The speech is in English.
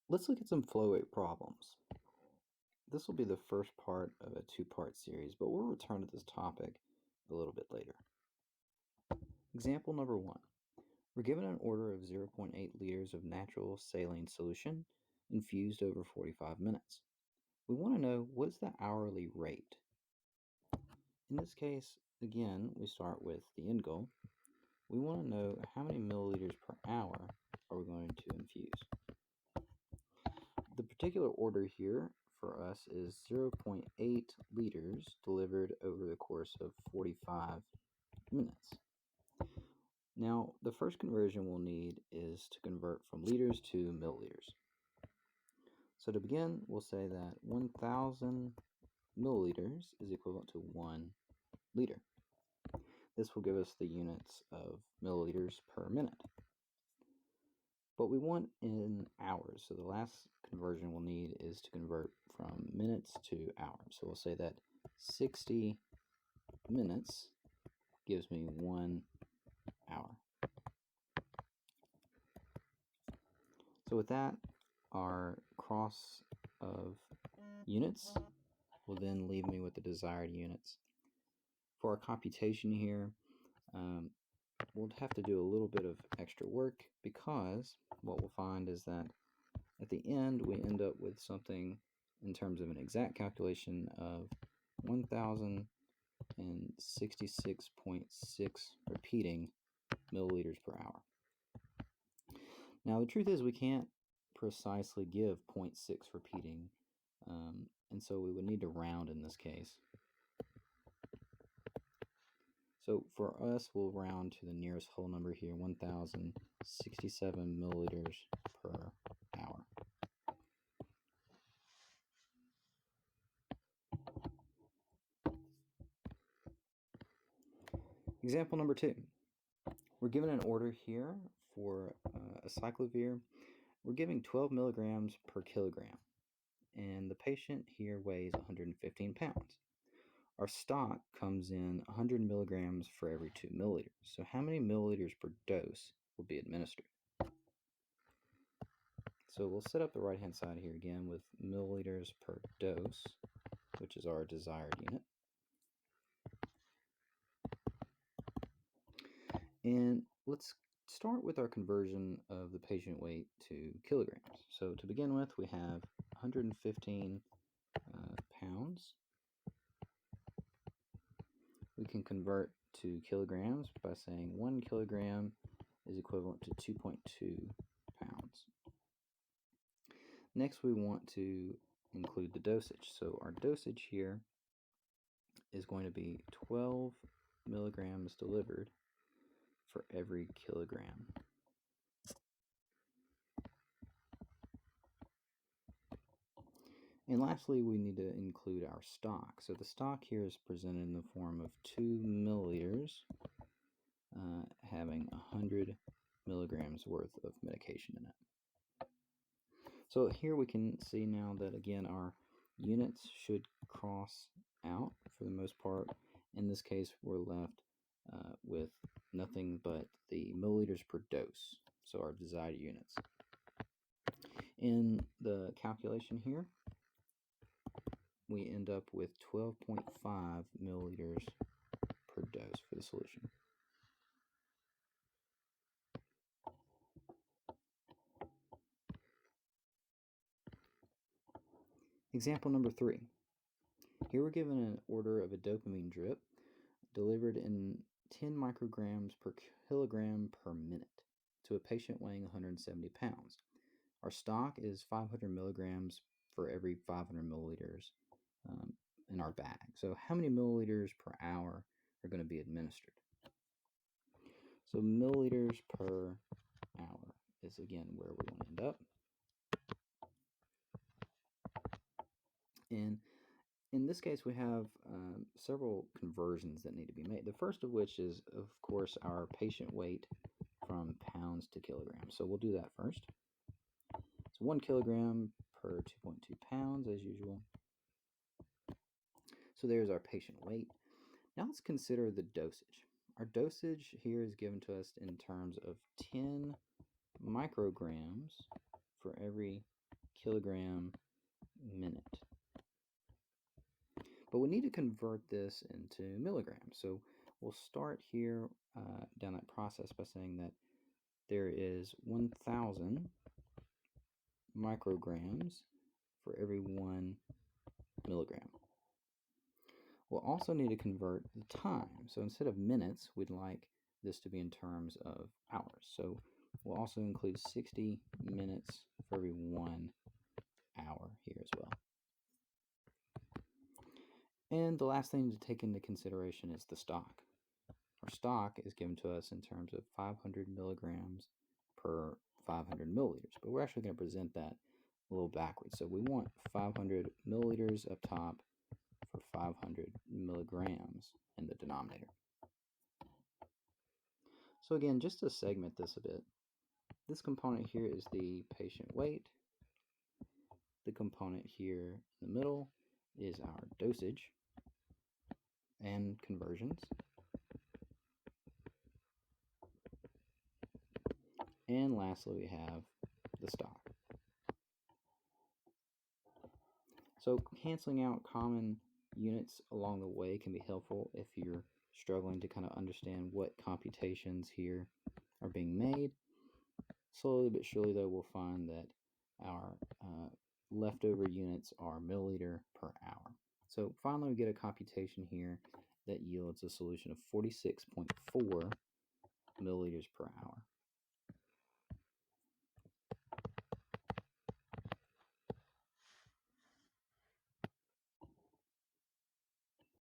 Let's look at some flow rate problems. This will be the first part of a two-part series, but we'll return to this topic a little bit later. Example number 1. We're given an order of 0.8 liters of natural saline solution infused over 45 minutes. We want to know what's the hourly rate. In this case, again, we start with the end goal. We want to know how many milliliters per hour are we going to infuse. The particular order here for us is 0.8 liters delivered over the course of 45 minutes. Now, the first conversion we'll need is to convert from liters to milliliters. So to begin, we'll say that 1,000 milliliters is equivalent to 1 liter. This will give us the units of milliliters per minute. But we want in hours, so the last conversion we'll need is to convert from minutes to hours. So we'll say that 60 minutes gives me 1 hour. So with that, our cross of units will then leave me with the desired units. For our computation here, we'll have to do a little bit of extra work, because what we'll find is that at the end we end up with something in terms of an exact calculation of 1066.6 repeating milliliters per hour. Now the truth is we can't precisely give 0.6 repeating, and so we would need to round in this case. So for us, we'll round to the nearest whole number here, 1067 milliliters per hour. Example number 2. We're given an order here for acyclovir. We're giving 12 milligrams per kilogram, and the patient here weighs 115 pounds. Our stock comes in 100 milligrams for every 2 milliliters. So how many milliliters per dose will be administered? So we'll set up the right-hand side here again with milliliters per dose, which is our desired unit. And let's start with our conversion of the patient weight to kilograms. So to begin with, we have 115 pounds. We can convert to kilograms by saying 1 kilogram is equivalent to 2.2 pounds. Next, we want to include the dosage. So our dosage here is going to be 12 milligrams delivered for every kilogram. And lastly, we need to include our stock. So the stock here is presented in the form of 2 milliliters, having 100 milligrams worth of medication in it. So here we can see now that, again, our units should cross out for the most part. In this case, we're left with nothing but the milliliters per dose, so our desired units. In the calculation here, we end up with 12.5 milliliters per dose for the solution. Example number 3. Here we're given an order of a dopamine drip delivered in 10 micrograms per kilogram per minute to a patient weighing 170 pounds. Our stock is 500 milligrams for every 500 milliliters in our bag. So how many milliliters per hour are going to be administered? So milliliters per hour is, again, where we want to end up. And in this case, we have several conversions that need to be made. The first of which is, of course, our patient weight from pounds to kilograms. So we'll do that first. So 1 kilogram per 2.2 pounds, as usual. So there's our patient weight. Now let's consider the dosage. Our dosage here is given to us in terms of 10 micrograms for every kilogram minute. But we need to convert this into milligrams. So we'll start here down that process by saying that there is 1,000 micrograms for every 1 milligram. We'll also need to convert the time. So instead of minutes, we'd like this to be in terms of hours. So we'll also include 60 minutes for every 1 hour here as well. And the last thing to take into consideration is the stock. Our stock is given to us in terms of 500 milligrams per 500 milliliters, but we're actually going to present that a little backwards. So we want 500 milliliters up top for 500 milligrams in the denominator. So again, just to segment this a bit, this component here is the patient weight. The component here in the middle is our dosage and conversions. And lastly, we have the stock. So canceling out common units along the way can be helpful if you're struggling to kind of understand what computations here are being made. Slowly but surely, though, we'll find that our leftover units are milliliter per hour. So finally, we get a computation here that yields a solution of 46.4 milliliters per hour.